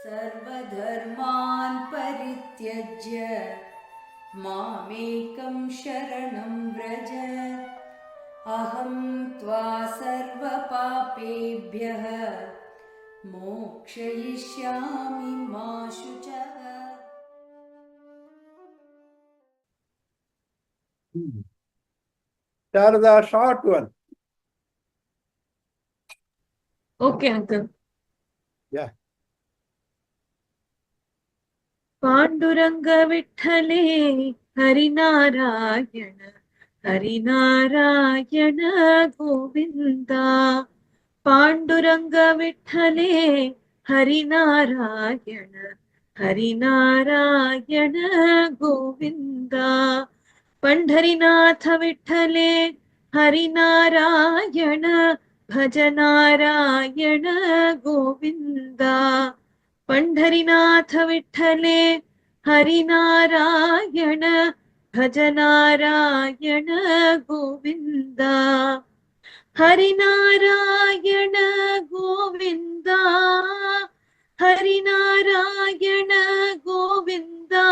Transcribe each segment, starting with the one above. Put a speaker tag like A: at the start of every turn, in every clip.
A: सर्वधर्मान् परित्यज्य मामेकं शरणं व्रज अहं त्वा सर्वपापेभ्यः मोक्षयिष्यामि मा शुचः.
B: Sharda, short one.
C: Okay, uncle.
B: Yeah.
C: Pandurang विठ्ठले Harinarayan Harinarayan Govinda. Pandurang विठ्ठले Harinarayan Harinarayan Govinda. Pandharinath विठ्ठले Harinarayan भज नारायण गोविंदा. पंढरीनाथ विठ्ठले हरिनारायण भज नारायण गोविंदा. हरिनारायण गोविंदा हरिनारायण गोविंदा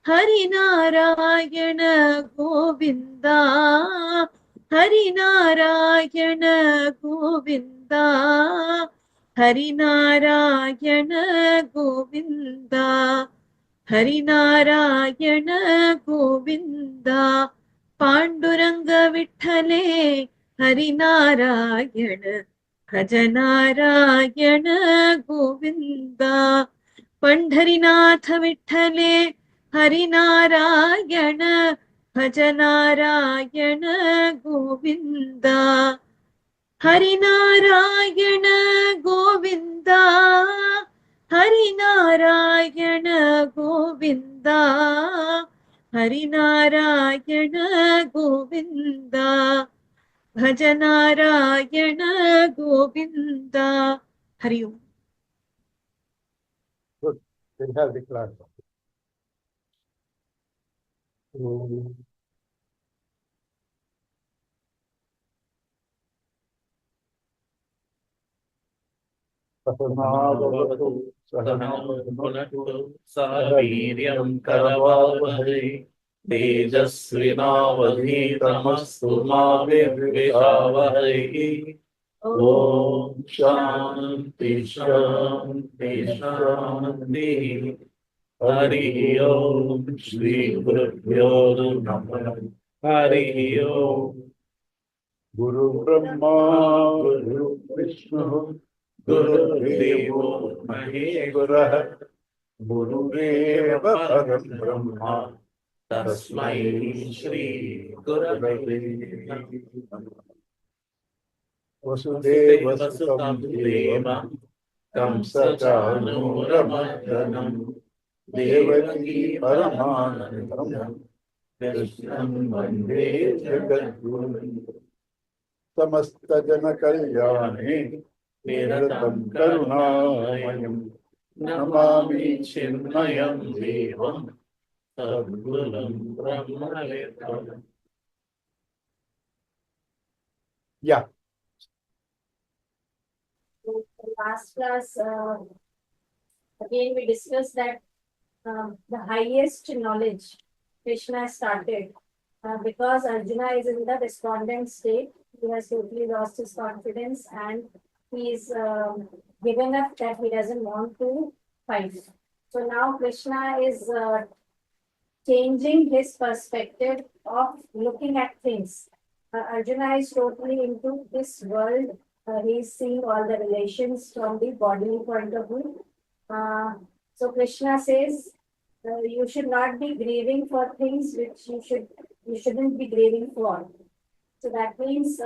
C: हरिनारायण गोविंदा हरिनारायण गोविंदा हरिनारायण गोविंदा हरिनारायण गोविंदा. पांडुरंग विठ्ठले हरिनारायण भज नारायण गोविंदा. पंढरीनाथ विठ्ठले हरिनारायण भज नारायण गोविंदा. हरिनारायण गोविंदा हरिनारायण गोविंदा हरिनारायण गोविंदा भज नारायण गोविंदा. हरि ओम.
B: Good. We have declared.
D: सहनावतु सहनौ सह वीर्यं करवावहै तेजस्विनावधीतमस्तु मा विद्विषावहै. ॐ शान्ति शान्ति शान्तिः. हरिः ओम श्री गुरुभ्यो नमः. हरिः ओम.
B: Guru Brahma, Guru Vishnu,
D: गुरुर्देवो महेश्वरः.
B: Gurudeva Param Brahma,
D: तस्मै श्री गुरवे
B: Vasudeva
D: वसुदेवसुतं
B: Sukam
D: देवं कंसचानूरमर्दनं
B: Devaki
D: देवकी
B: Paramanandam,
D: परमानन्दं कृष्णं वन्दे जगद्गुरुं.
B: Samasta Jana Kalyane,
D: निरतं करुणामयं नमामि चिन्मयं देवं सद्गुरुं ब्रह्मवेत्तम्.
B: Yeah.
E: So the last class, again we discussed that the highest knowledge Krishna started because Arjuna is in the despondent state. He has totally lost his confidence and he is given up that he doesn't want to fight. So now Krishna is changing his perspective of looking at things. Arjuna is totally into this world. He is seeing all the relations from the bodily point of view. So Krishna says, you should not be grieving for things which you shouldn't be grieving for. So that means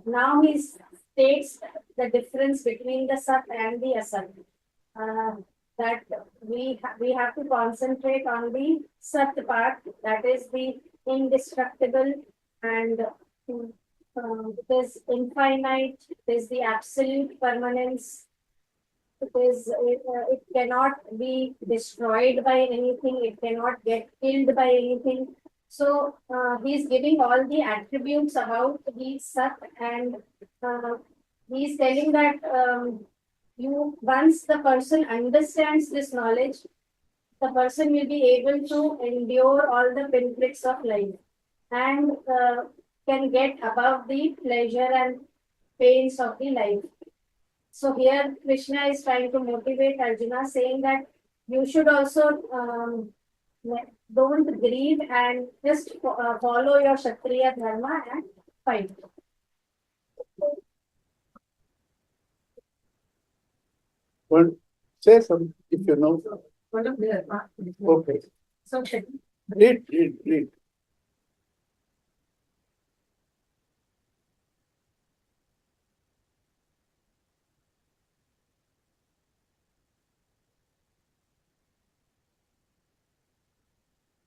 E: now he states the difference between the Sat and the Asat. That we have to concentrate on the Sat part, that is the indestructible and it is infinite, it is the absolute permanence. It cannot be destroyed by anything, it cannot get killed by anything. So he's giving all the attributes about the Sat and he's telling that once the person understands this knowledge, the person will be able to endure all the pinpricks of life and can get above the pleasure and pains of the life. So here Krishna is trying to motivate Arjuna, saying that you should also don't grieve and just follow your Kshatriya dharma and fight.
B: Well, say something if you know. Okay.
E: So
B: Read.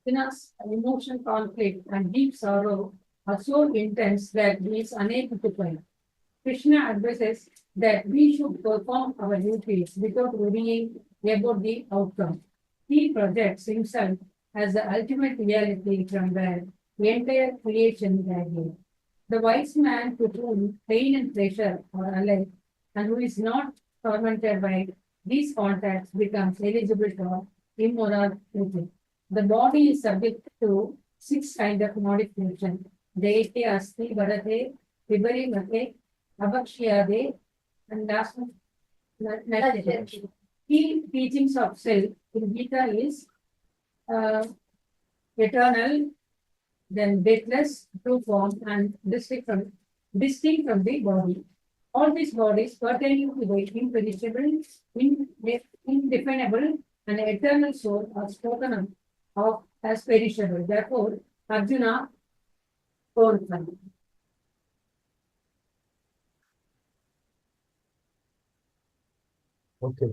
F: Krishna's emotional conflict and deep sorrow are so intense that he is unable to fight. Krishna advises that we should perform our duties without worrying about the outcome. He projects himself as the ultimate reality from where the entire creation began. The wise man to whom pain and pleasure are alike and who is not tormented by these contacts becomes eligible for immortality. The body is subject to 6 kinds of modification. Deite, Asti, Bharate, Vibari, Mate, Abhakshyade, and last one, Natya. Key teachings of self in Gita is eternal, then deathless, true form, and distinct from the body. All these bodies pertaining to the imperishable, indefinable, and eternal soul are spoken of as perishable. Therefore, Arjuna told them.
B: Okay.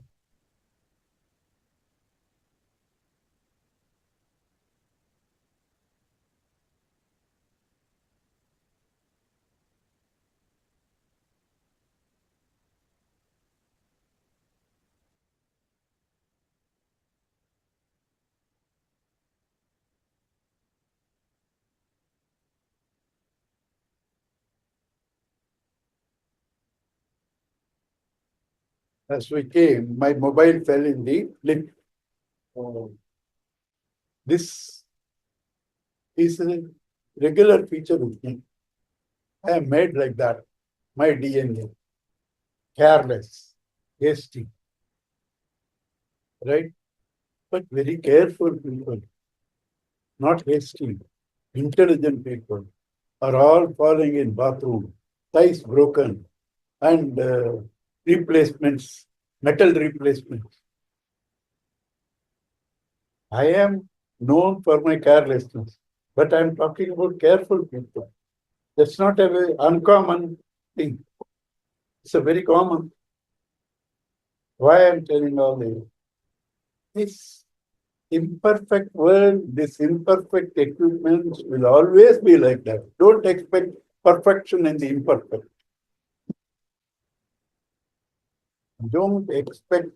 B: As we came, my mobile fell in the lift. This is a regular feature with me. I am made like that. My DNA. Careless, hasty. Right? But very careful people, not hasty, intelligent people are all falling in bathroom, thighs broken, and replacements, metal replacements. I am known for my carelessness, but I am talking about careful people. That's not a very uncommon thing. It's a very common. Why I am telling all this? This imperfect world, this imperfect equipment will always be like that. Don't expect perfection in the imperfect. Don't expect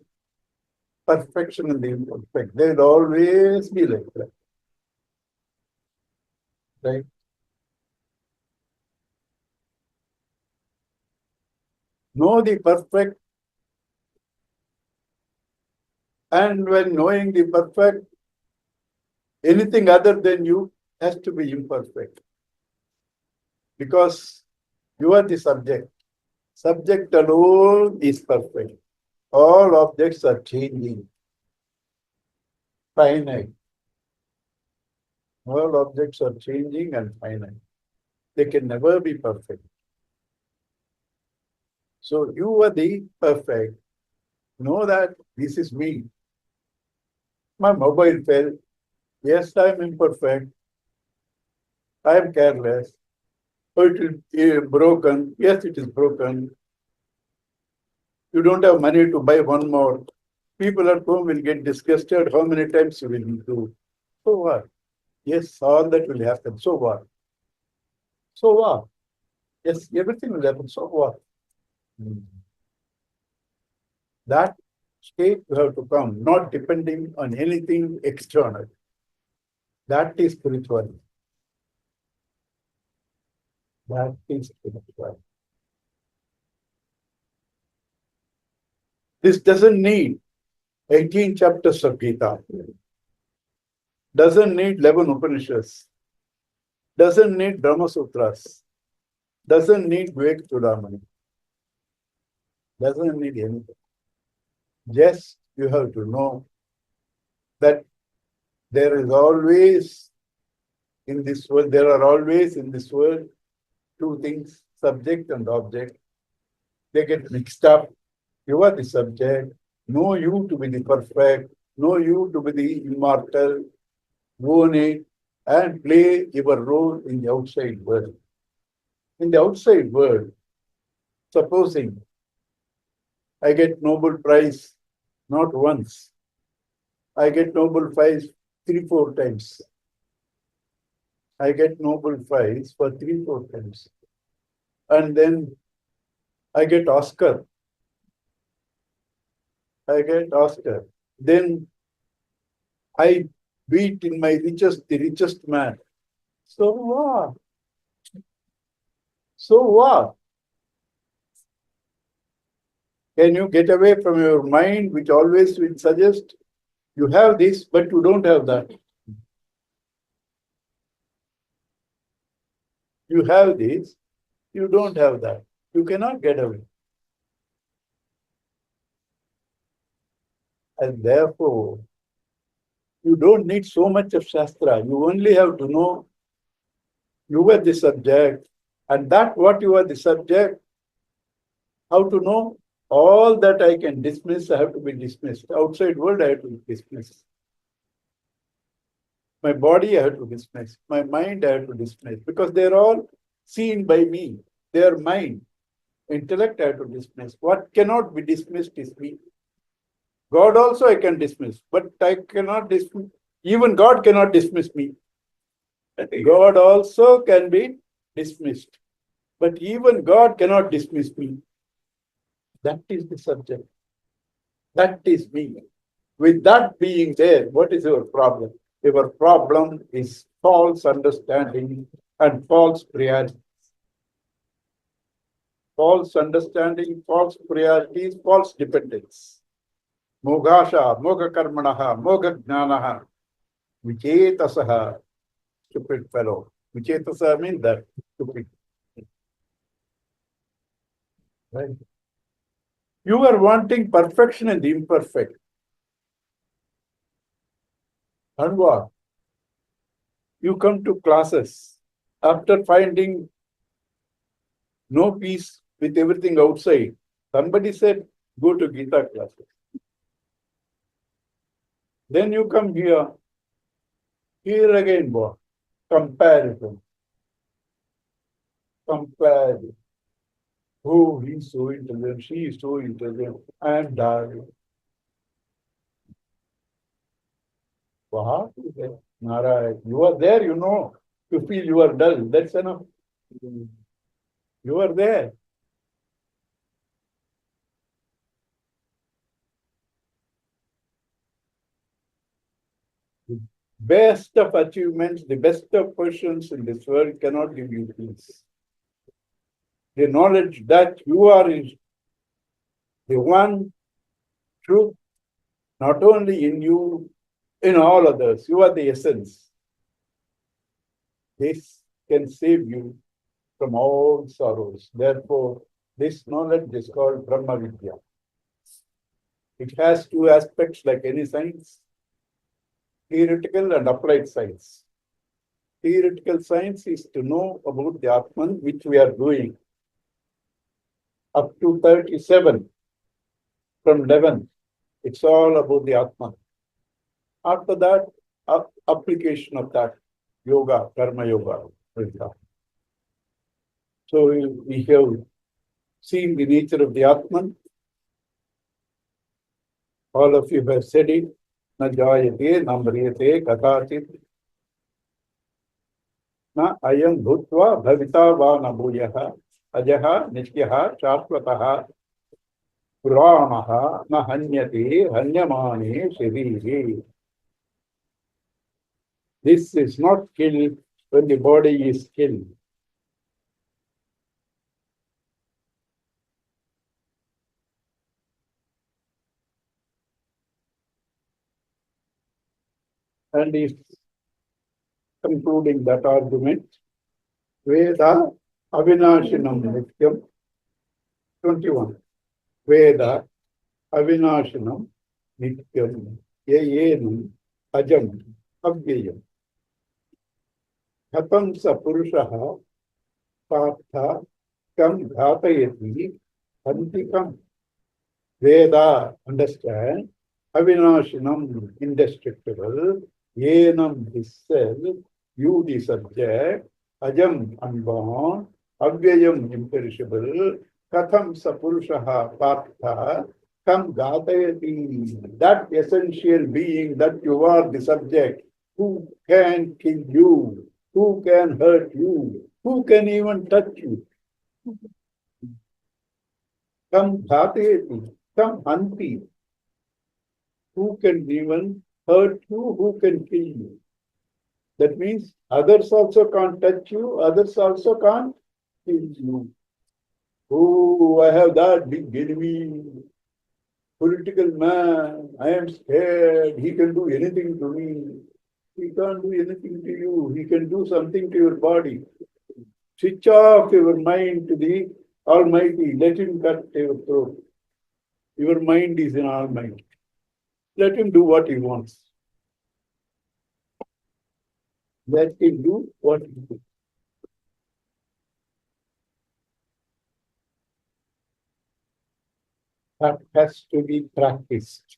B: perfection in the imperfect. They will always be like that. Right? Know the perfect, and when knowing the perfect, anything other than you has to be imperfect. Because you are the subject. Subject alone is perfect. All objects are changing, finite. All objects are changing and finite. They can never be perfect. So you are the perfect. Know that this is me. My mobile fell. Yes, I am imperfect. I am careless. Oh, it is broken. Yes, it is broken. You don't have money to buy one more. People at home will get disgusted how many times you will do. So what? Yes, all that will happen. So what? So what? Yes, everything will happen. So what? That state you have to come, not depending on anything external. That is spiritual. That is spiritual. This doesn't need 18 chapters of Geeta, doesn't need 11 Upanishads, doesn't need Brahma Sutras, doesn't need Vivek Chudamani, doesn't need anything. Just you have to know that there is always in this world, there are always in this world two things, subject and object. They get mixed up. You are the subject, know you to be the perfect, know you to be the immortal, own it, and play your role in the outside world. In the outside world, supposing I get Nobel Prize not once, I get Nobel Prize 3-4 times. I get Nobel Prize for 3-4 times. And then I get Oscar. I get Oscar. Then I beat in my the richest man. So what? So what? Can you get away from your mind, which always will suggest you have this, but you don't have that? You have this, you don't have that. You cannot get away. And therefore, you don't need so much of Shastra. You only have to know you are the subject, and that what you are the subject, how to know all that I can dismiss, I have to be dismissed. Outside world, I have to dismiss. My body, I have to dismiss. My mind, I have to dismiss. Because they're all seen by me. They are mine. Intellect, I have to dismiss. What cannot be dismissed is me. God also I can dismiss, but I cannot dismiss. Even God cannot dismiss me. God also can be dismissed. But even God cannot dismiss me. That is the subject. That is me. With that being there, what is your problem? Your problem is false understanding and false priorities. False understanding, false priorities, false dependence. Mogasha, moga karmanaha, moga jnanaha, vichetasaha, stupid fellow. Vichetasa means that, stupid. Right? You are wanting perfection in the imperfect. And what? You come to classes after finding no peace with everything outside. Somebody said, go to Geeta classes. Then you come here. Here again, what? Comparison. Compare. Oh, he's so intelligent. She is so intelligent. I am dull. What is that? Narayana. You are there, you know. You feel you are dull. That's enough. You are there. The best of achievements, the best of persons in this world cannot give you peace. The knowledge that you are is the one truth, not only in you, in all others. You are the essence. This can save you from all sorrows. Therefore, this knowledge is called Brahma Vidya. It has two aspects like any science, theoretical and applied science. Theoretical science is to know about the Atman, which we are doing. Up to 37, from 11, it's all about the Atman. After that, application of that, yoga, karma yoga. So we have seen the nature of the Atman. All of you have said it. Na jayate, na mriyate, katachit. Na ayam bhutva bhavita va na bhuyaha. Ajaha, nityaha, shashvataha. Puranaha, na hanyate, hanyamane, shariri. This is not killed when the body is killed. And he's concluding that argument. Veda avinashinam nityam. 21. Veda avinashinam nityam. Yeyenam ajam avyayam. Katham sa purushaha partha kam ghatayati antikam. Veda, understand, avinashinam, indestructible, yenam, his self, you, the subject, ajam, unborn, avyayam, imperishable, katham sapurushaha partha, kam gatayati, that essential being that you are the subject, who can kill you, who can hurt you, who can even touch you. Kam gatayati, kam hanti, who can even hurt you, who can kill you. That means others also can't touch you, others also can't kill you. Oh, I have that big enemy, political man, I am scared, he can do anything to me. He can't do anything to you, he can do something to your body. Switch off your mind to the Almighty, let him cut your throat. Your mind is in Almighty. Let him do what he wants. Let him do what he wants. That has to be practiced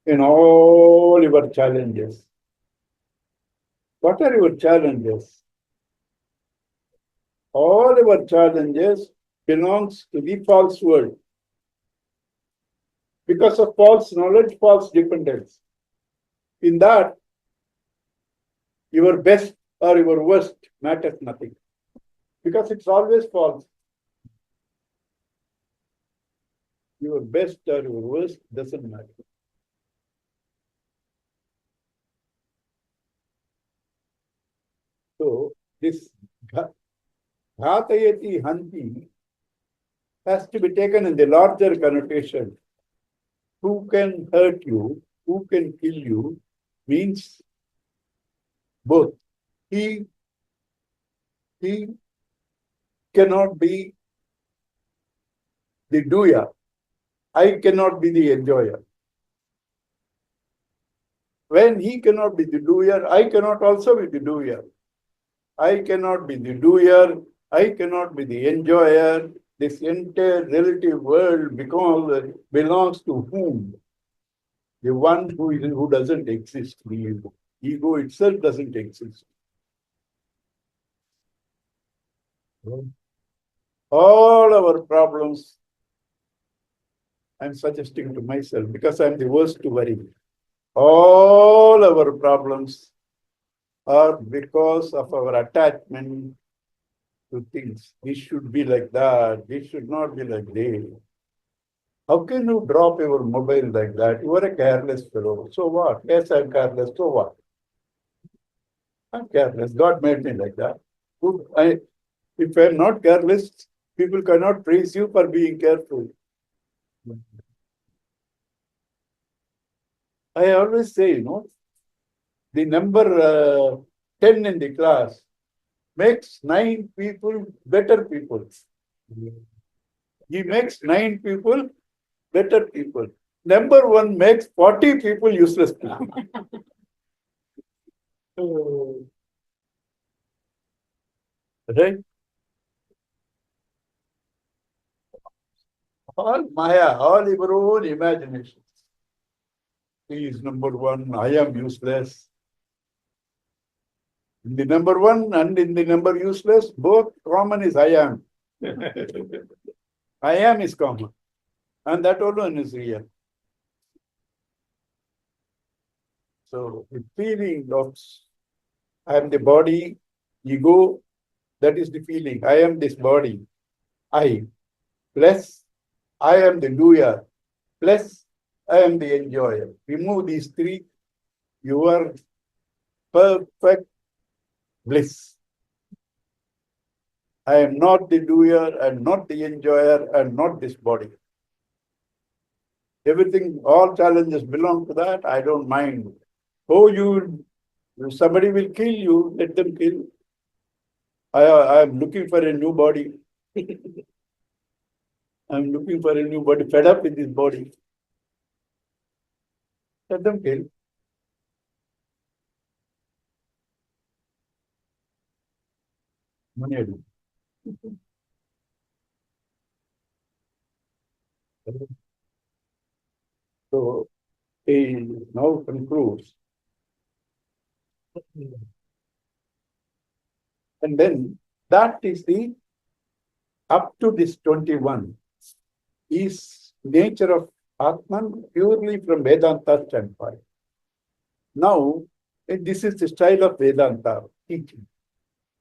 B: in all your challenges. What are your challenges? All your challenges belongs to the false world. Because of false knowledge, false dependence. In that, your best or your worst matters nothing. Because it's always false. Your best or your worst doesn't matter. So, this ghatayati hanti has to be taken in the larger connotation. Who can hurt you, who can kill you, means both. He cannot be the doer. I cannot be the enjoyer. When he cannot be the doer, I cannot also be the doer. I cannot be the doer, I cannot be the enjoyer. This entire relative world belongs to whom? The one who doesn't exist, the ego. Ego itself doesn't exist. All our problems, I'm suggesting to myself, because I'm the worst to worry. All our problems are because of our attachment to things. This should be like that. This should not be like this. How can you drop your mobile like that? You are a careless fellow. So what? Yes, I'm careless. So what? I'm careless. God made me like that. If I'm not careless, people cannot praise you for being careful. I always say, the number 10 in the class makes 9 people better people. He makes 9 people better people. Number 1 makes 40 people useless people. Right? All Maya, all your own imaginations. He is number 1, I am useless. In the number 1 and in the number useless, both common is I am. I am is common. And that alone is real. So the feeling of I am the body, ego, that is the feeling. I am this body. I. Plus, I am the doer. Plus, I am the enjoyer. Remove these 3, you are perfect bliss. I am not the doer, I am not the enjoyer, I am not this body. Everything, all challenges belong to that. I don't mind. Oh, you If somebody will kill you, let them kill. I am looking for a new body. I'm looking for a new body, fed up with this body. Let them kill. Money I do. So he now concludes. And then that is the up to this 21 is nature of Atman purely from Vedanta standpoint. Now, this is the style of Vedanta teaching.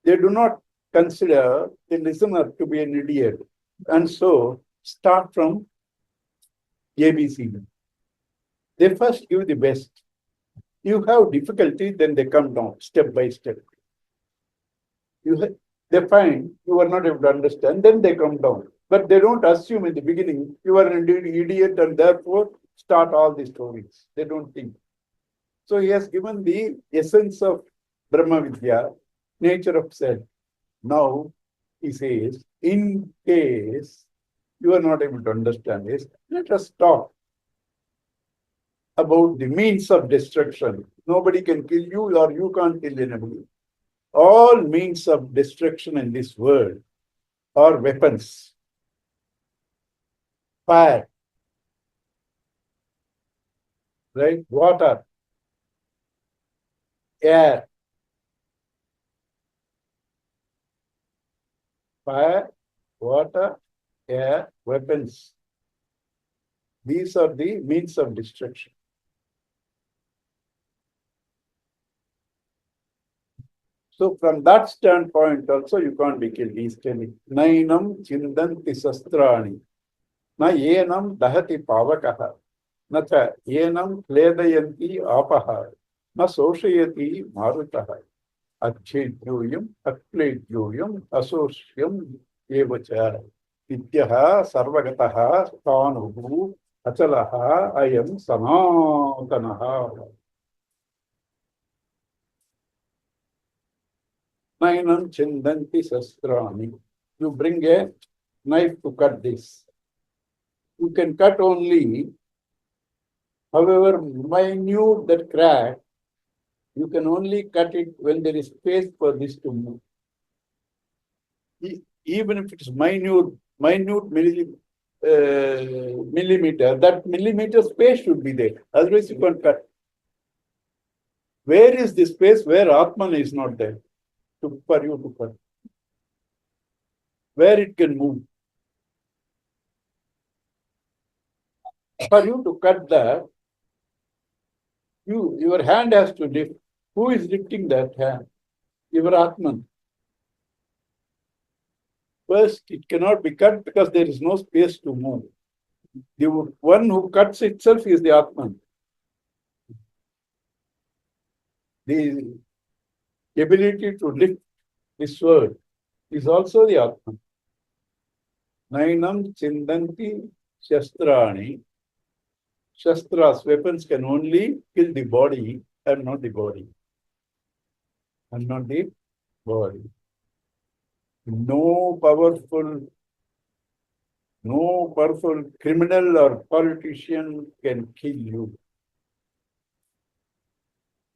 B: They do not consider the listener to be an idiot, and so start from ABC. They first give the best. You have difficulty, then they come down step by step. They find you are not able to understand, then they come down. But they don't assume in the beginning you are an idiot and therefore start all the stories. They don't think. So he has given the essence of Brahma Vidya, nature of self. Now he says, in case you are not able to understand this, let us talk about the means of destruction. Nobody can kill you or you can't kill anybody. All means of destruction in this world are weapons. Fire, right? Water, air. Fire, water, air, weapons. These are the means of destruction. So from that standpoint also you can't be killed. He's telling, Nainam chindanti sastrani, na yenam dahati pavakaha, na cha yenam kledayanti apaha, na soshayati marutaha, achedyoyam, akledyoyam, asosyam evacha, vidyaha sarvagataha stanuhu, achalaha ayam sanatanaha. Nainam chindanti sastrani. You bring a knife to cut this. You can cut only, however minute that crack, you can only cut it when there is space for this to move. Even if it is minute millimeter, that millimeter space should be there. Otherwise you can't cut. Where is the space where Atman is not there? For you to cut. Where it can move. For you to cut that, your hand has to lift. Who is lifting that hand? Your Atman. First, it cannot be cut because there is no space to move. The one who cuts itself is the Atman. The ability to lift this word is also the Atman. Nainam chindanti shastrani. Shastras, weapons can only kill the body and not the body. And not the body. No powerful criminal or politician can kill you.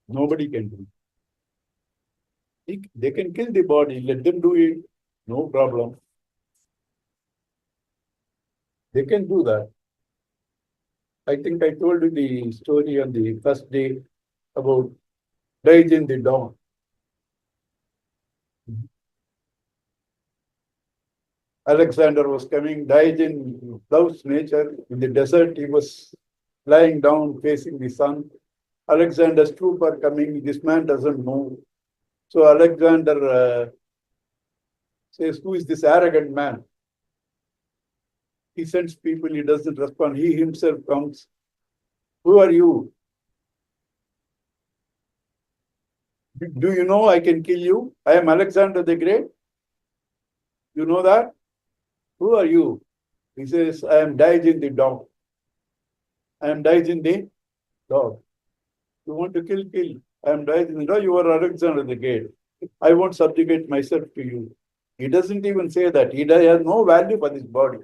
B: Nobody can do it. They can kill the body, let them do it, no problem. They can do that. I think I told you the story on the first day about Daijin the dog. Alexander was coming, Daijin loves nature. In the desert, he was lying down facing the sun. Alexander's troops are coming, this man doesn't move. So Alexander says, who is this arrogant man? He sends people, he doesn't respond. He himself comes. Who are you? Do you know I can kill you? I am Alexander the Great. You know that? Who are you? He says, I am Daijin the dog. I am Daijin the dog. You want to kill, kill. I am Dyajan. You are Alexander the Great. I won't subjugate myself to you. He doesn't even say that. He has no value for this body.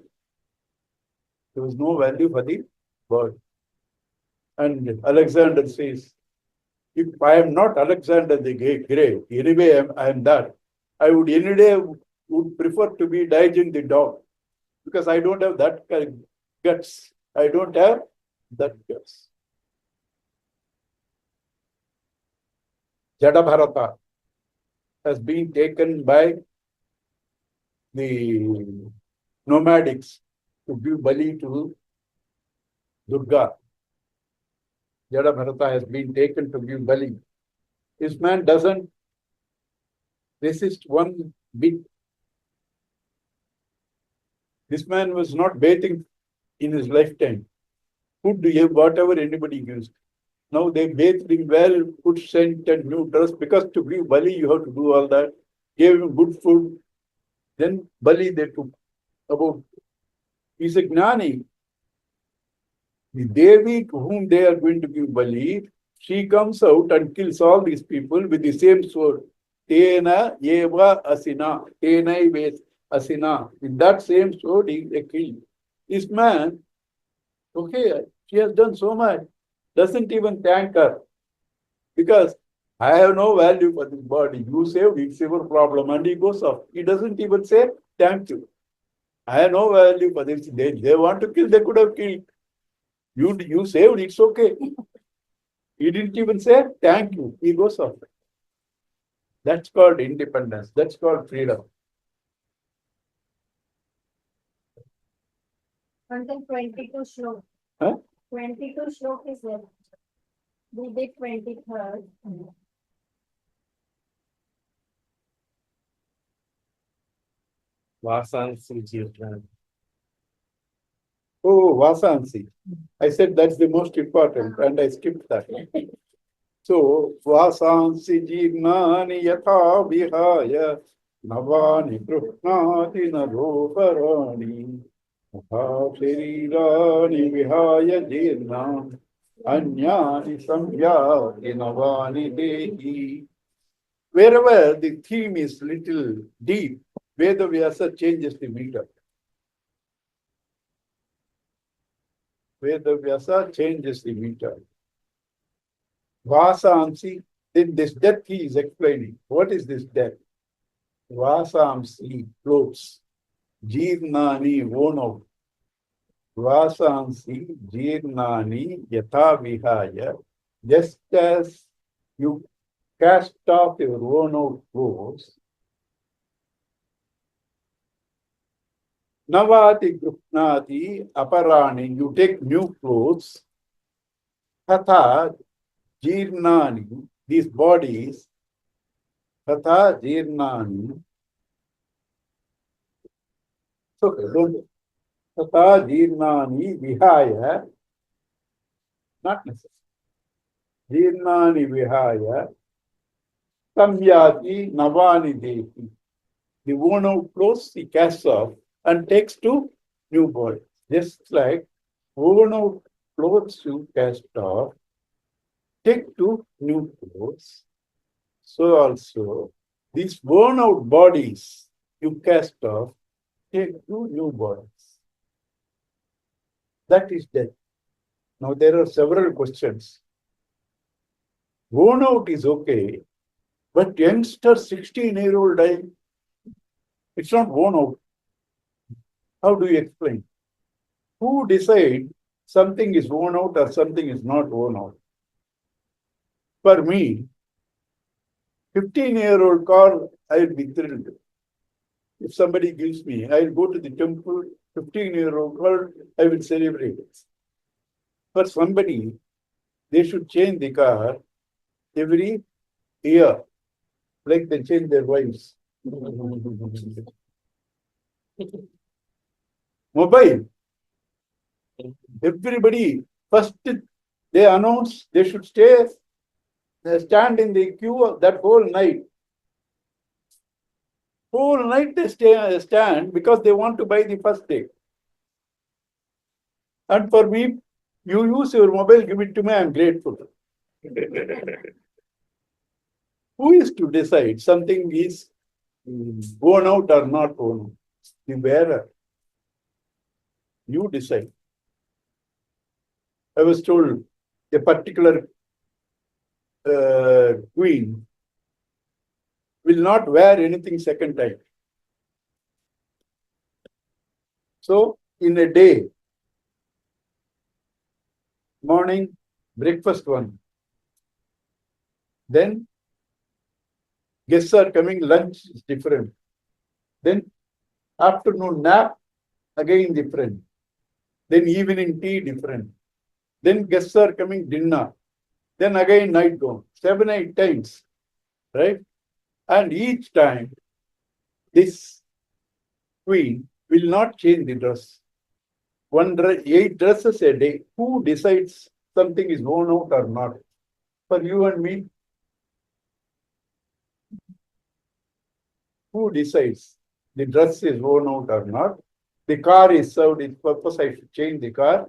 B: There is no value for the body. And Alexander says, if I am not Alexander the Great, anyway I am that. I would any day would prefer to be Diogen the dog, because I don't have that guts. I don't have that guts. Jadabharata has been taken by the nomadics to give Bali to Durga. Jadabharata has been taken to give Bali. This man doesn't resist one bit. This man was not bathing in his lifetime. Food, whatever anybody gives. Now they bathed him well, put scent and new dress, because to give Bali you have to do all that. Gave him good food. Then Bali they took about. He's a Gnani. The Devi to whom they are going to give Bali, she comes out and kills all these people with the same sword. Tena eva asina. Tena eva asina. With that same sword, they kill. This man, okay, she has done so much, doesn't even thank her. Because I have no value for this body. You saved, it's your problem. And he goes off. He doesn't even say thank you. I have no value for this. They want to kill, they could have killed. You saved, it's okay. He didn't even say thank you. He goes off. That's called independence. That's called freedom.
E: Until 22 shlok.
B: Huh?
E: 22 shlok is there. We did 23rd.
D: Vasansi Jirna.
B: Oh, Vasansi. I said that's the most important and I skipped that. So, Vasansi Jirnani Yatha Vihaya Navani Krupnati Naroparani Sharirani Vihaya Jirna Anyani Samyati Navani Dehi. Wherever the theme is little deep, Vedavyasa changes the meter. Vedavyasa changes the meter. Vasamsi, in this death he is explaining. What is this death? Vasamsi, clothes. Jirnani, worn out. Vasamsi, jirnani, yatha vihaya. Just as you cast off your worn out clothes, Navati Grupnati Aparani, you take new clothes. Tatha Jirnani, these bodies. Tatha Jirnani. Okay, don't. Tatha Jirnani Vihaya. Not necessary. Jirnani Vihaya. Samyati Navani Dehi. The worn out clothes he casts off and takes to new body. Just like worn out clothes you cast off, take to new clothes. So also, these worn out bodies you cast off, take to new bodies. That is death. Now there are several questions. Worn out is okay, but youngster 16-year-old dying, it's not worn out. How do you explain? Who decide something is worn out or something is not worn out? For me, 15-year-old car, I'll be thrilled. If somebody gives me, I'll go to the temple, 15-year-old car, I will celebrate it. For somebody, they should change the car every year, like they change their wives. Mobile. Everybody, first they announce they should stand in the queue that whole night. Whole night they stand because they want to buy the first day. And for me, you use your mobile, give it to me, I'm grateful. Who is to decide something is worn out or not worn out? The wearer. You decide. I was told a particular queen will not wear anything second time. So in a day, morning, breakfast one. Then guests are coming, lunch is different. Then afternoon nap, again different. Then evening tea, different. Then guests are coming, dinner. Then again night gown. 7, 8 times, right? And each time, this queen will not change the dress. 8 dresses a day. Who decides something is worn out or not? For you and me, who decides the dress is worn out or not? The car is served its purpose. I should change the car.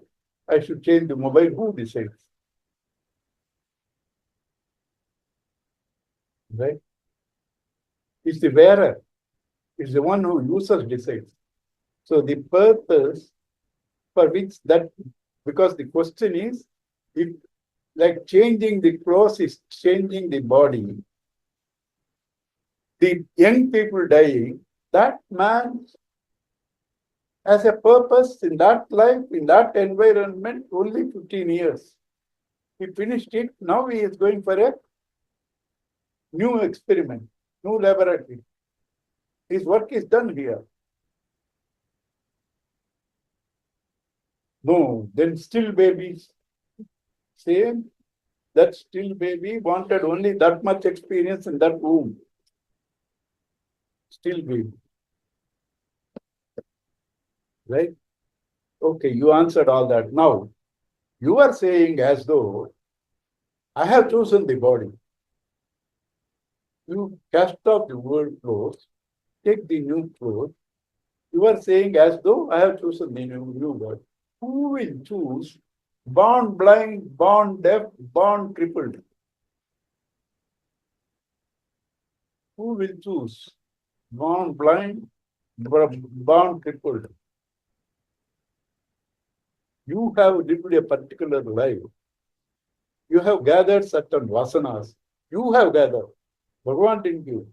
B: I should change the mobile. Who decides? Right? It's the wearer. It's the one who uses decides. So the purpose for which that, because the question is, if like changing the clothes is changing the body, the young people dying, that man has a purpose in that life, in that environment, only 15 years. He finished it. Now he is going for a new experiment, new laboratory. His work is done here. No, then still babies. Same. That still baby wanted only that much experience in that womb. Still baby. Right? Okay, you answered all that. Now, you are saying as though I have chosen the body. You cast off the old clothes, take the new clothes. You are saying as though I have chosen the new body. Who will choose born blind, born deaf, born crippled? Who will choose born blind, born crippled? You have lived a particular life. You have gathered certain vasanas. You have gathered. Bhagwan didn't give.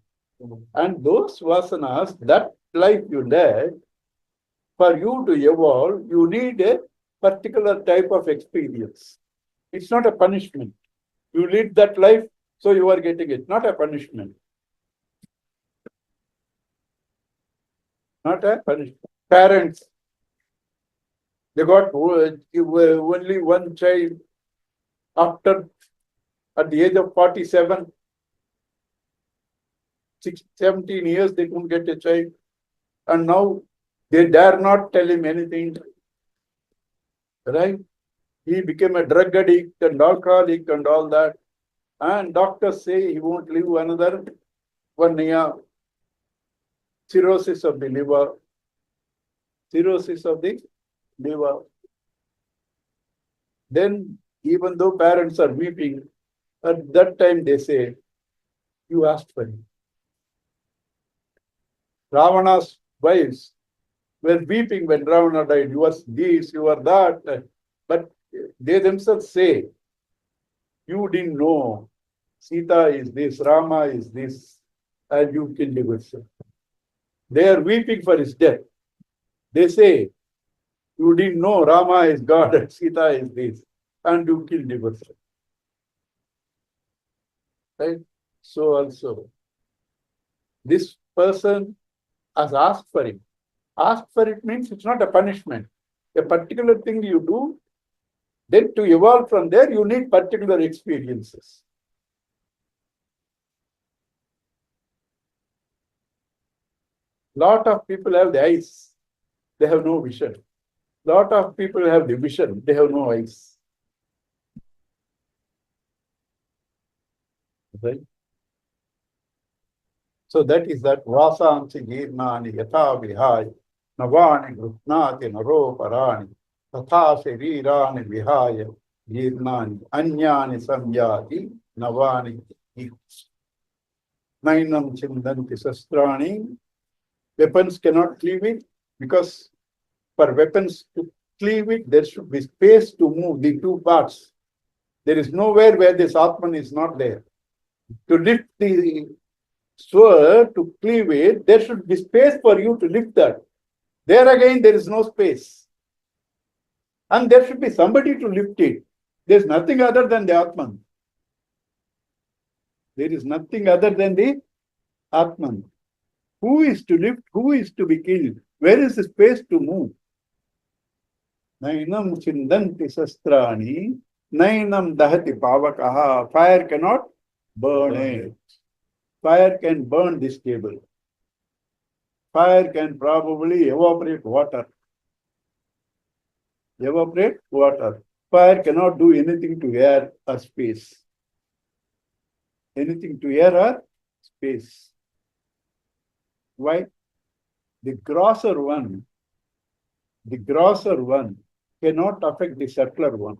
B: And those vasanas, that life you led, for you to evolve, you need a particular type of experience. It's not a punishment. You lead that life, so you are getting it. Not a punishment. Not a punishment. Parents, they got only one child. After, at the age of 47, 17 years, they couldn't get a child. And now they dare not tell him anything. Right? He became a drug addict and alcoholic and all that. And doctors say he won't live another 1 year. Cirrhosis of the liver. Cirrhosis of the liver. Then, even though parents are weeping, at that time they say, you asked for it. Ravana's wives were weeping when Ravana died. You are this, you are that. But they themselves say, you didn't know Sita is this, Rama is this, and you killed yourself. They are weeping for his death. They say, you didn't know Rama is God and Sita is this, and you killed yourself. Right? So also, this person has asked for it. Ask for it means it's not a punishment. A particular thing you do, then to evolve from there, you need particular experiences. Lot of people have the eyes, they have no vision. Lot of people have the vision, they have no eyes. Right? So that is that vasansi girnani yatha vihaya navani grupnati naro parani tatha sharirani vihaya girnani anyani samyati navani. Nainam chindanti sastrani. Weapons cannot cleave it because for weapons to cleave it, there should be space to move the two parts. There is nowhere where this Atman is not there. To lift the sword, to cleave it, there should be space for you to lift that. There again, there is no space. And there should be somebody to lift it. There's nothing other than the Atman. There is nothing other than the Atman. Who is to lift? Who is to be killed? Where is the space to move? Nainam chindanti sastrani, nainam dahati pavakaha. Fire cannot burn it. Fire can burn this table. Fire can probably evaporate water. Evaporate water. Fire cannot do anything to air or space. Anything to air or space. Why? The grosser one cannot affect the subtler one.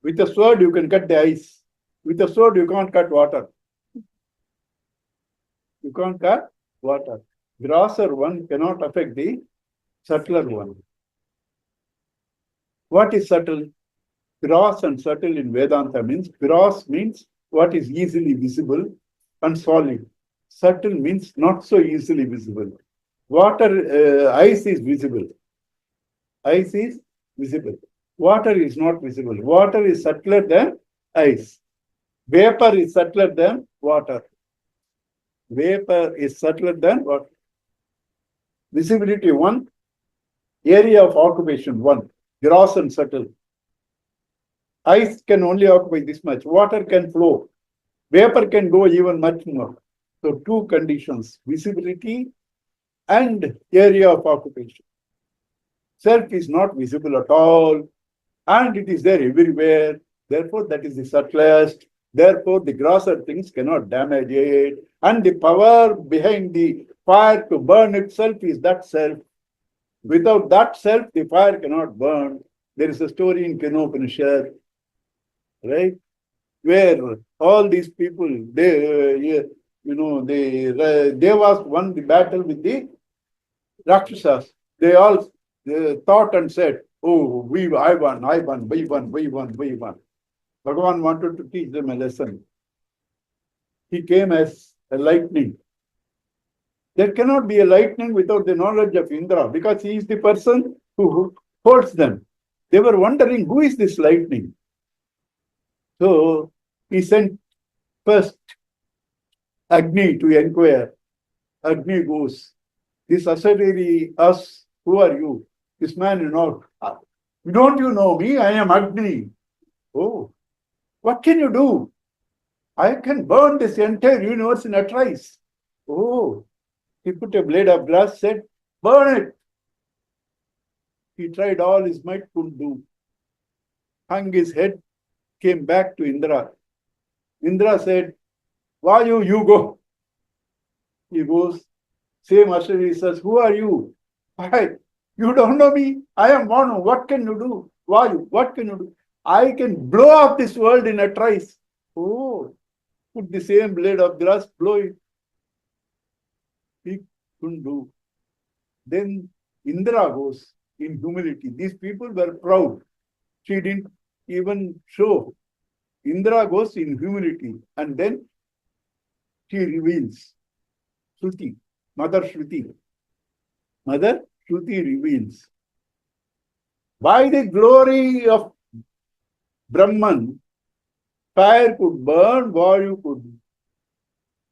B: With a sword, you can cut the ice. With a sword, you can't cut water. You can't cut water. Grosser one cannot affect the subtler one. What is subtle? Gross and subtle in Vedanta means gross means what is easily visible and solid. Subtle means not so easily visible. Water, ice is visible. Ice is visible. Water is not visible. Water is subtler than ice. Vapor is subtler than water. Vapor is subtler than water. Visibility 1, area of occupation 1, gross and subtle. Ice can only occupy this much. Water can flow. Vapor can go even much more. So two conditions, visibility and area of occupation. Self is not visible at all, and it is there everywhere. Therefore, that is the subtlest. Therefore, the grosser things cannot damage it. And the power behind the fire to burn itself is that self. Without that self, the fire cannot burn. There is a story in Kenopanishad, right? Where all these people, they Devas won the battle with the Rakshasas. They all thought and said, oh, I won, we won. Bhagavan wanted to teach them a lesson. He came as a lightning. There cannot be a lightning without the knowledge of Indra because he is the person who holds them. They were wondering, who is this lightning? So he sent first Agni to inquire. Agni goes, this Asariri, us, who are you? This man, don't you know me? I am Agni. Oh, what can you do? I can burn this entire universe in a trice. Oh, he put a blade of grass, said, burn it. He tried all his might, couldn't do. Hung his head, came back to Indra. Indra said, Vayu, you go. He goes, same Ashari says, who are you? Why? You don't know me. I am Manu. What can you do? Vayu, what can you do? I can blow up this world in a trice. Oh, put the same blade of grass, blow it. He couldn't do. Then Indra goes in humility. These people were proud. She didn't even show. Indra goes in humility and then she reveals. Shruti, Mother Shruti. Mother Shruti reveals. By the glory of Brahman, fire could burn, Vayu could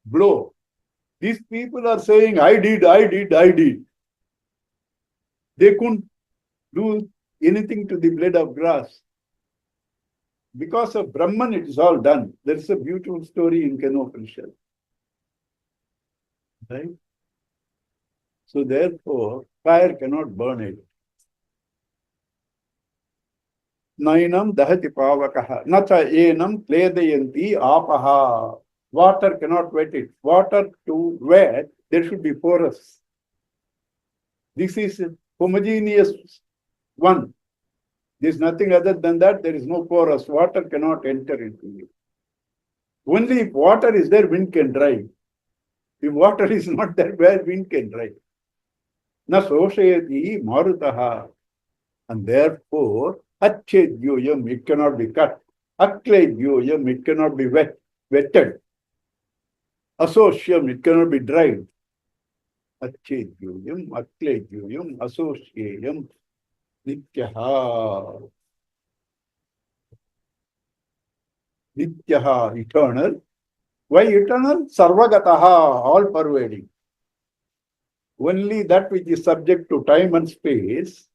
B: blow. These people are saying, I did. They couldn't do anything to the blade of grass. Because of Brahman, it is all done. There is a beautiful story in Kenopanishad. Right? So therefore, fire cannot burn it. Nainam dahati pavakaha. Nacha enam kledayanti apaha. Water cannot wet it. Water to wet, there should be porous. This is homogeneous one. There is nothing other than that. There is no porous. Water cannot enter into it. Only if water is there, wind can drive. If water is not there, where wind can drive? Na soshayati marutaha. And therefore, achedyoyam, it cannot be cut. Akledyoyam, it cannot be wetted. Asoshyam, it cannot be dried. Achedyoyam, akledyoyam, asosyayam, nityaha. Nityaha, eternal. Why eternal? Sarvagataha, all pervading. Only that which is subject to time and space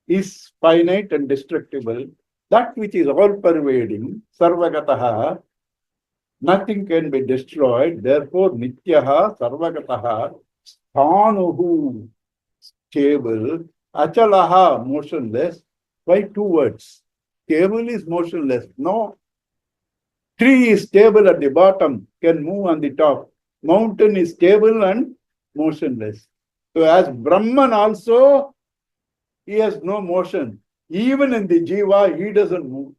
B: is finite and destructible. That which is all pervading, sarvagataha, nothing can be destroyed. Therefore, nityaha, sarvagataha, sthanuhu, stable, achalaha, motionless. Why two words? Stable is motionless. No. Tree is stable at the bottom, can move on the top. Mountain is stable and motionless. So as Brahman also, he has no motion. Even in the jiva, he doesn't move.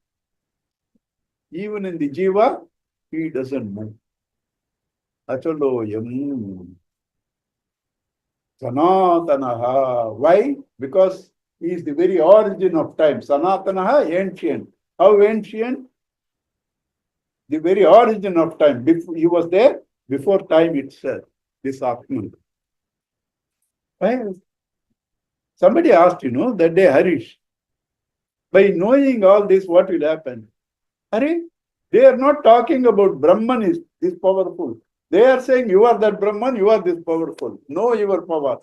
B: Even in the jiva, he doesn't move. Achaloyam. Sanatanaha. Why? Because he is the very origin of time. Sanatanaha, ancient. How ancient? The very origin of time. He was there before time itself, this Atman. Well, somebody asked, that day, Harish, by knowing all this, what will happen? Harish, they are not talking about Brahman is this powerful. They are saying you are that Brahman, you are this powerful. Know your power.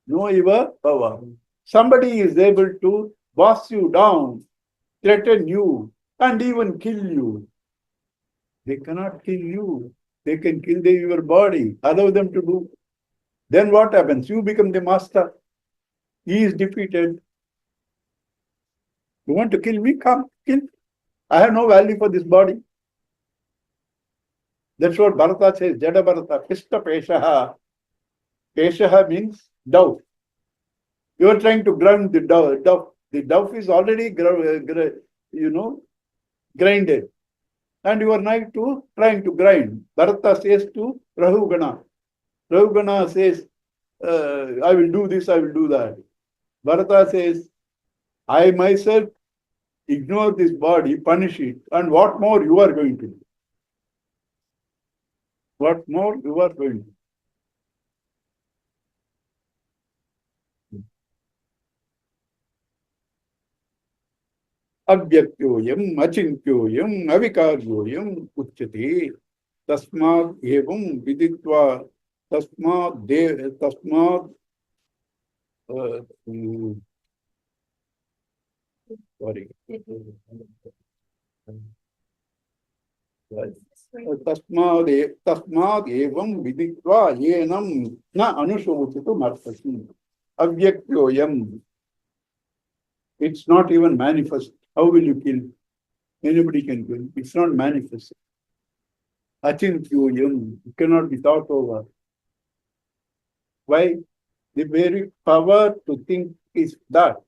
B: Know your power. Somebody is able to boss you down, threaten you, and even kill you. They cannot kill you. They can kill your body. Allow them to do. Then what happens? You become the master. He is defeated. You want to kill me? Come, kill. I have no value for this body. That's what Bharata says. Jada Bharata. Pista Peshaha. Peshaha means dove. You are trying to grind the dove. The dove is already grinded. And you are trying to grind. Bharata says to Rahugana. Rahugana says, I will do this, I will do that. Bharata says, I myself ignore this body, punish it, and what more you are going to do? What more you are going to do? Avyakyoyam, achintyoyam, avikaryoyam, uchyate. Tasmad evam viditva, tasmad sorry. Tasmad evam viditva yenam na anushochitu martasi. Avyakyoyam. It's not even manifest. How will you kill? Anybody can kill. It's not manifest. Achintyoyam. It cannot be thought over. Why? The very power to think is that.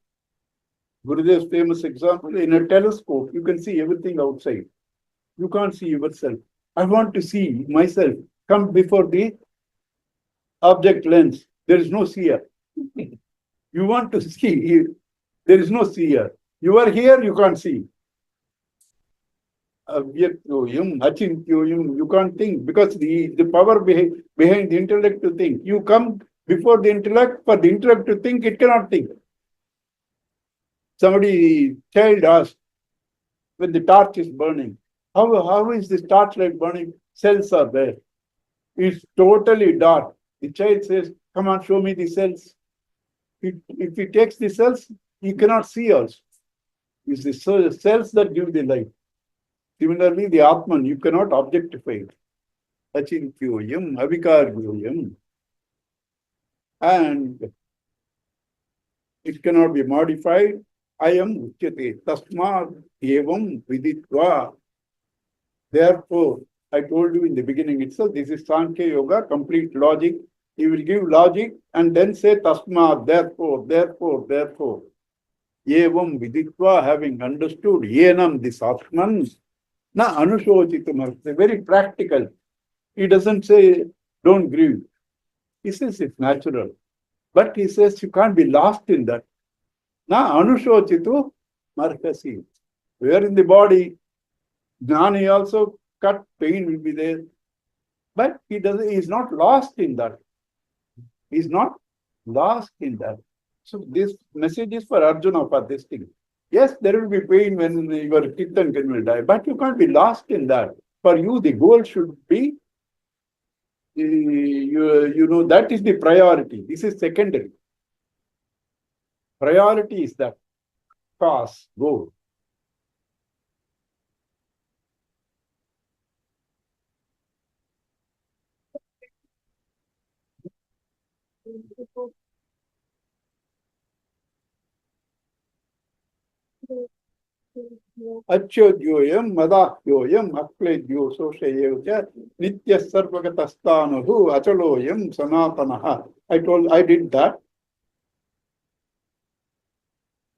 B: Gurudev's famous example, in a telescope, you can see everything outside. You can't see yourself. I want to see myself come before the object lens. There is no seer. You want to see, there is no seer. You are here, you can't see. Avyakyoyam, achintyoyam, you can't think because the power behind the intellect to think. You come before the intellect, for the intellect to think, it cannot think. Child asked, when the torch is burning, how is this torchlight burning? Cells are there. It's totally dark. The child says, come on, show me the cells. If he takes the cells, he cannot see also. It's the cells that give the light. Similarly, the Atman, you cannot objectify it. Achintyoyam, avikaryoyam. And it cannot be modified. Ayam uchyate. Tasmad evam viditva. Therefore, I told you in the beginning itself, this is Sankhya Yoga, complete logic. He will give logic and then say tasmad, therefore. Evam viditva, having understood, yenam, this Atman, Na anushochitam. Very practical. He doesn't say, don't grieve. He says it's natural. But he says you can't be lost in that. Na anushochitu markasi. Where in the body, Jnani also cut, pain will be there. But he is not lost in that. He's not lost in that. So this message is for Arjuna for this thing. Yes, there will be pain when your Kirtan will die, but you can't be lost in that. For you, the goal should be, that is the priority. This is secondary. Priority is that cause, goal. Achyodyoyam, madahyoyam, akledyo, soshayevja, nitya sarvagatastanuhu, achaloyam, sanatanaha. I did that.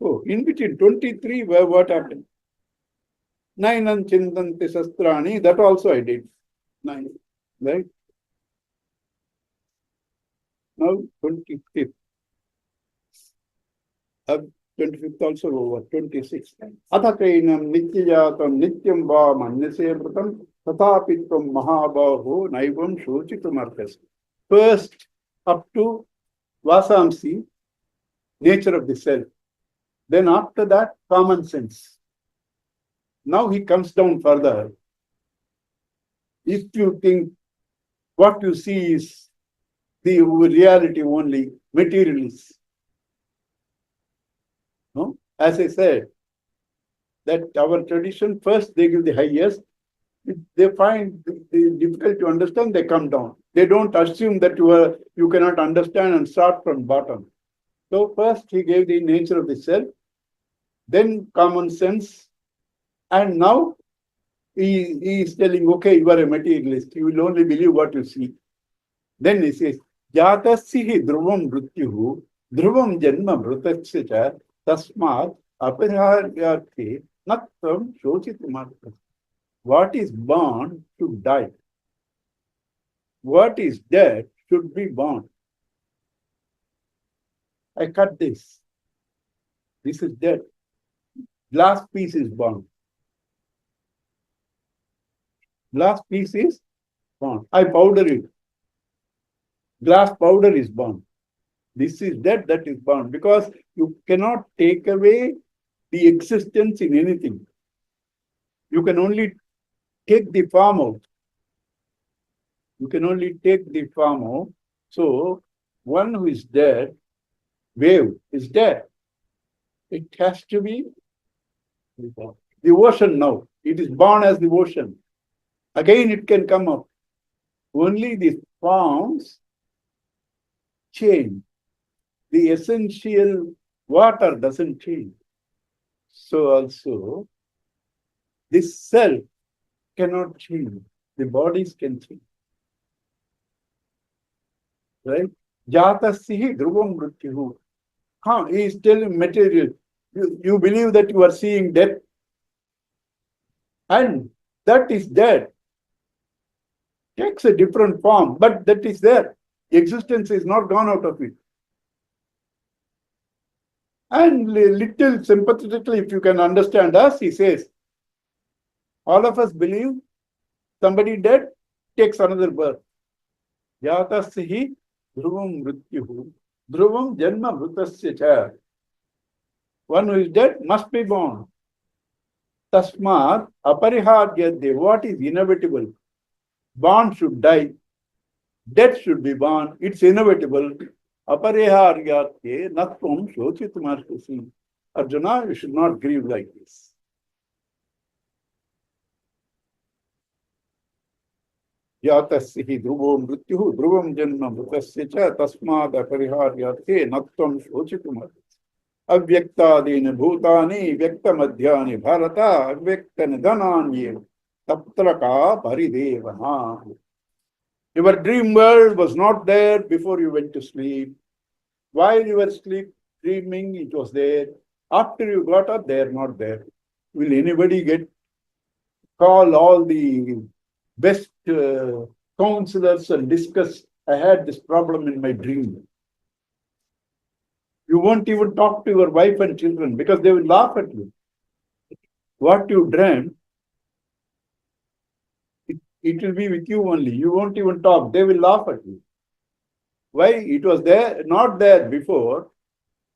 B: Oh, in between 23, what happened? Nainam chintanti sastrani, that also I did. 9, right? Now 25th. 25th also over, 26th. Atakainam nityajatam nityam va manyasevratam tatapitvam mahabaho naivam shochitumarkas. First, up to Vasamsi, nature of the self. Then after that, common sense. Now he comes down further. If you think what you see is the reality only, materialist. No? As I said, that our tradition, first they give the highest. If they find it difficult to understand, they come down. They don't assume that you cannot understand and start from bottom. So first he gave the nature of the self, then common sense, and now he is telling, okay, you are a materialist. You will only believe what you see. Then he says, Jatasya dhruvam mrityuhu, dhruvam janma mrutasya cha, tasmat apariharyarthi nattam shochitumarkas. What is born should die. What is dead should be born. I cut this. This is dead. Glass piece is born. Glass piece is born. I powder it. Glass powder is born. This is dead, that is born. Because you cannot take away the existence in anything. You can only take the form out. You can only take the form out. So, one who is dead, wave is dead. It has to be the ocean now. It is born as the ocean. Again, it can come up. Only the forms change. The essential water doesn't change. So also, this self cannot change. The bodies can change. Right? Jatasya dhruvam mrityuhu. He is telling material. You believe that you are seeing death, and that is dead. Takes a different form, but that is there. Existence is not gone out of it. And little sympathetically, if you can understand us, he says, all of us believe somebody dead takes another birth. Yatasya dhruvam mrityuhu, dhruvam janma mrutasya cha. One who is dead must be born. Tasmat apariharyadde. What is inevitable? Born should die. Death should be born. It's inevitable. Apariharyadde natvam shochitumarkasi. Arjuna, you should not grieve like this. Yatasya dhruvam mrityuhu, dhruvam janma mrutasya cha, tasmat apariharyadde natvam shochitumarkasi. Avyaktadini bhutani vyaktamadhyani bharata avyaktanidananye tatraka paridevana. Your dream world was not there before you went to sleep. While you were dreaming, it was there. After you got up, they are not there. Will anybody get call all the best counselors and discuss, I had this problem in my dream. You won't even talk to your wife and children because they will laugh at you. What you dreamt, it will be with you only. You won't even talk. They will laugh at you. Why? It was there, not there before.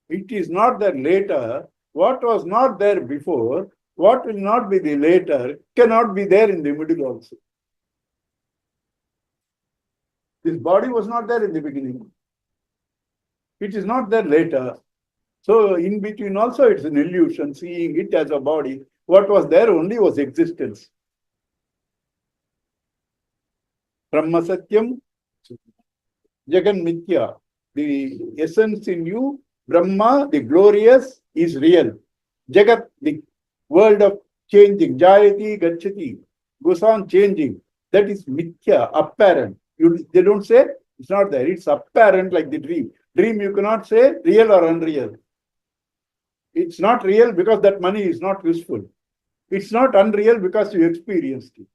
B: It is not there later. What was not there before, what will not be the later, cannot be there in the middle also. This body was not there in the beginning. It is not there later. So in between also it's an illusion, seeing it as a body. What was there only was existence. Brahma Satyam, Jagan Mithya. The essence in you, Brahma, the glorious, is real. Jagat, the world of changing, Jayati, Gachati, goes on changing. That is Mithya, apparent. They don't say it's not there. It's apparent like the dream. Dream you cannot say real or unreal. It's not real because that money is not useful. It's not unreal because you experienced it.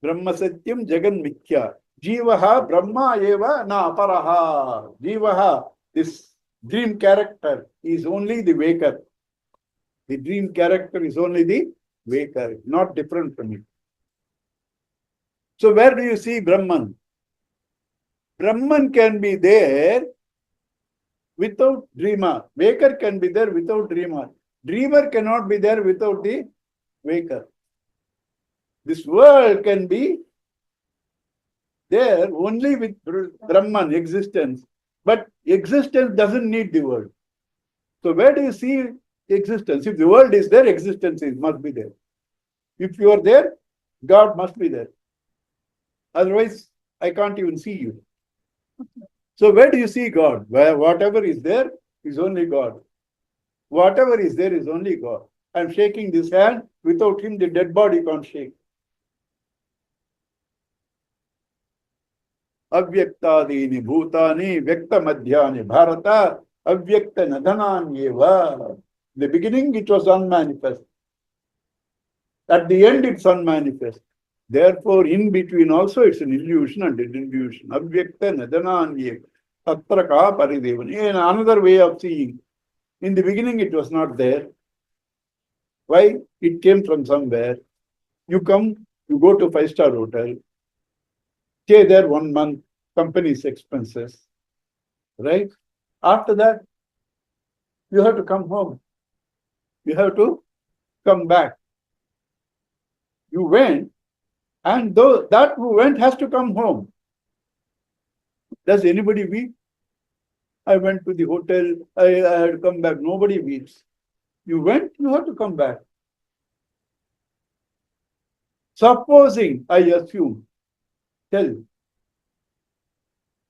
B: Brahma Satyam Jagan Mithya. Jivaha Brahma Eva Na Aparaha. Jivaha, this dream character, is only the waker. The dream character is only the waker, not different from it. So where do you see Brahman? Brahman can be there without dreamer. Waker can be there without dreamer. Dreamer cannot be there without the waker. This world can be there only with Brahman, existence. But existence doesn't need the world. So where do you see existence? If the world is there, existence must be there. If you are there, God must be there. Otherwise, I can't even see you. So where do you see God? Where whatever is there is only God. Whatever is there is only God. I'm shaking this hand. Without him, the dead body can't shake. Avyaktadini bhutani vyakta madhyani bharata avyakta nadhananyeva. In the beginning, it was unmanifest. At the end, it's unmanifest. Therefore, in between also, it's an illusion and an illusion. Avyakta nadhananyeva. Tatraka paridevani. In another way of seeing. In the beginning, it was not there. Why? It came from somewhere. You come, you go to 5-star hotel, stay there 1 month, company's expenses, right? After that, you have to come home. You have to come back. You went, and though that who went has to come home. Does anybody weep? I went to the hotel, I had to come back. Nobody weeps. You went, you have to come back. Supposing, I assume, tell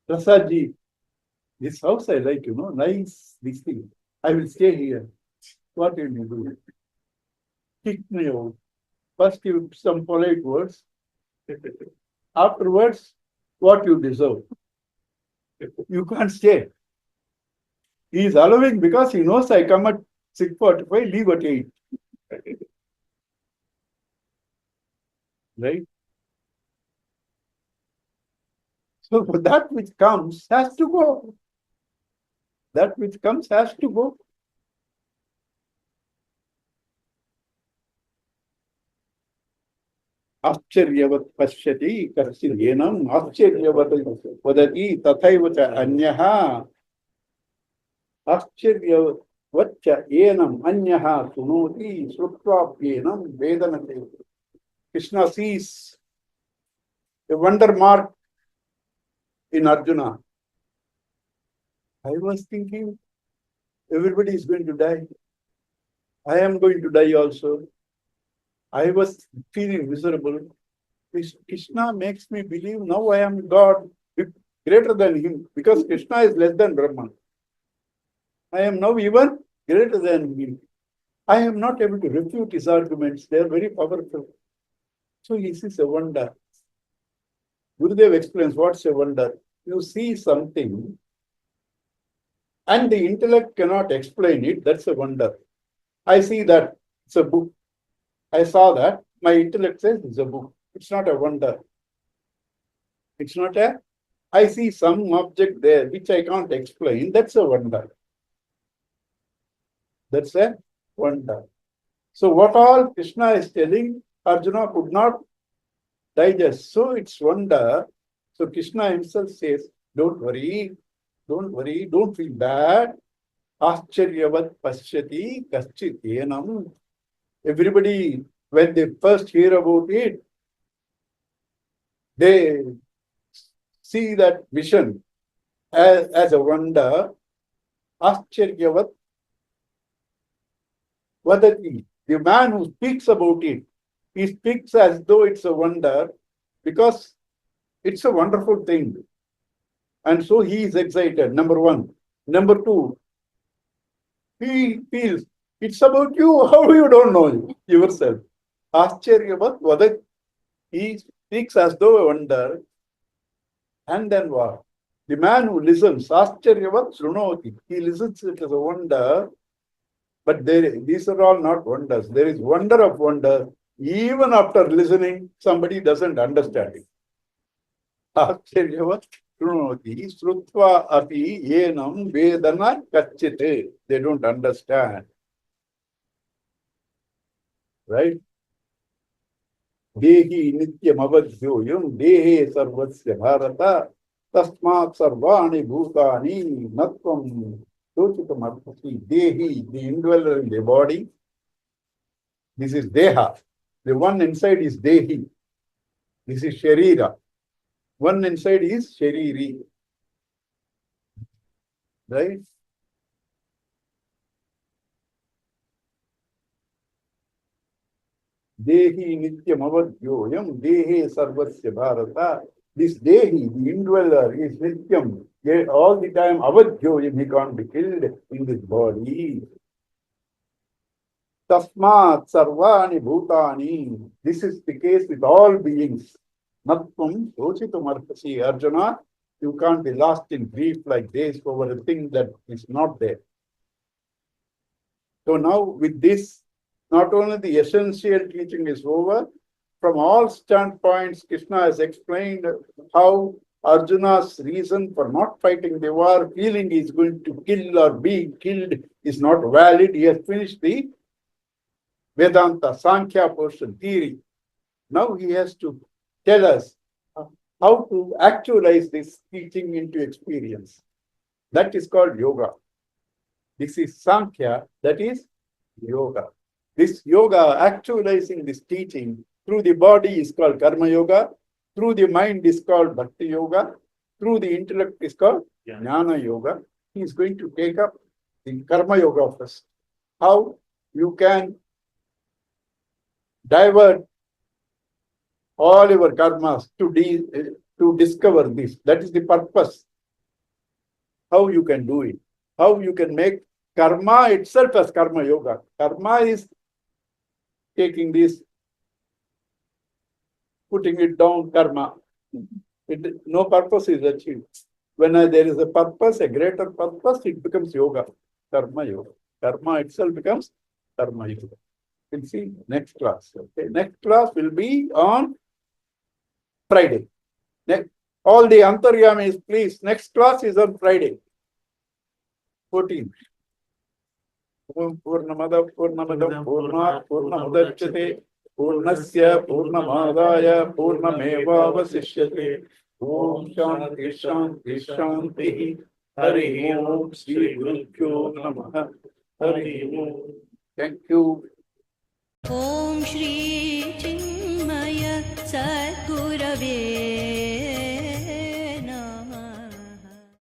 B: Prasadji, this house I like, nice, this thing. I will stay here. What will you do? Kick me out. First, you some polite words. Afterwards, what you deserve. You can't stay. He is allowing because he knows I come at 6:45, leave at 8. Right? So that which comes has to go. That which comes has to go. Ascharyavat pashyati karsilyenam ascharyavat vadati tathaiva cha anyaha ascharyavat cha yenam anyaha sunoti srutvapyenam vedanate. Krishna sees a wonder mark in Arjuna. I was thinking, everybody is going to die. I am going to die also. I was feeling miserable. Krishna makes me believe now I am God, greater than him, because Krishna is less than Brahman. I am now even greater than him. I am not able to refute his arguments. They are very powerful. So this is a wonder. Gurudev explains what's a wonder. You see something and the intellect cannot explain it. That's a wonder. I see that it's a book. I saw that. My intellect says it's a book. It's not a wonder. It's not a, I see some object there which I can't explain. That's a wonder. That's a wonder. So what all Krishna is telling, Arjuna could not digest. So it's wonder. So Krishna himself says, don't worry, don't feel bad. Ascharyavat pasyati kaschit enam. Everybody, when they first hear about it, they see that vision as a wonder. Ascharyavat vadati. The man who speaks about it, he speaks as though it's a wonder because it's a wonderful thing. And so he is excited, number one. Number two, he feels it's about you. How you don't know yourself? Ascharyavat vadat. He speaks as though a wonder. And then what? The man who listens, Ascharyavat shrunoti. He listens it as a wonder. But these are all not wonders. There is wonder of wonder. Even after listening, somebody doesn't understand it. Ascharyavat shrunoti srutva api yenam vedana kachite. They don't understand. Right? Dehi nityam avadhyoyam dehe sarvasya bharata tasmat sarvani bhutani natvam sochitam arpasi. Dehi, the indweller in the body. This is deha. The one inside is dehi. This is sharira. One inside is shariri. Right? Dehi nityam avadhyoyam dehe sarvasya bharata. This dehi, the indweller, is nityam. All the time avadhyoyam, he can't be killed in this body. Tasmat sarvani bhutani. This is the case with all beings. Natvam sochitum arpasi. Arjuna, you can't be lost in grief like this over a thing that is not there. So now with this, not only the essential teaching is over, from all standpoints, Krishna has explained how Arjuna's reason for not fighting the war, feeling he is going to kill or be killed, is not valid. He has finished the Vedanta, Sankhya portion, theory. Now he has to tell us how to actualize this teaching into experience. That is called yoga. This is Sankhya, that is yoga. This yoga, actualizing this teaching through the body is called Karma Yoga, through the mind is called Bhakti Yoga, through the intellect is called Jnana Yoga. He is going to take up the Karma Yoga first. How you can divert all your karmas to discover this. That is the purpose. How you can do it. How you can make karma itself as Karma Yoga. Karma is taking this, putting it down, karma. No purpose is achieved. When there is a purpose, a greater purpose, it becomes yoga, Karma Yoga. Karma itself becomes Karma Yoga. We'll see next class. Okay, next class will be on Friday. All the Antaryamis, please. Next class is on Friday, 14th. Purnamada Purnamadam Purnat Purnamudachyate Purnasya Purnamadaya Purnamevavasishyate. Om Shanti Shanti Shanti. Hari Om Shri Gurubhyo Namaha. Hari Om. Thank you.
A: Om Shri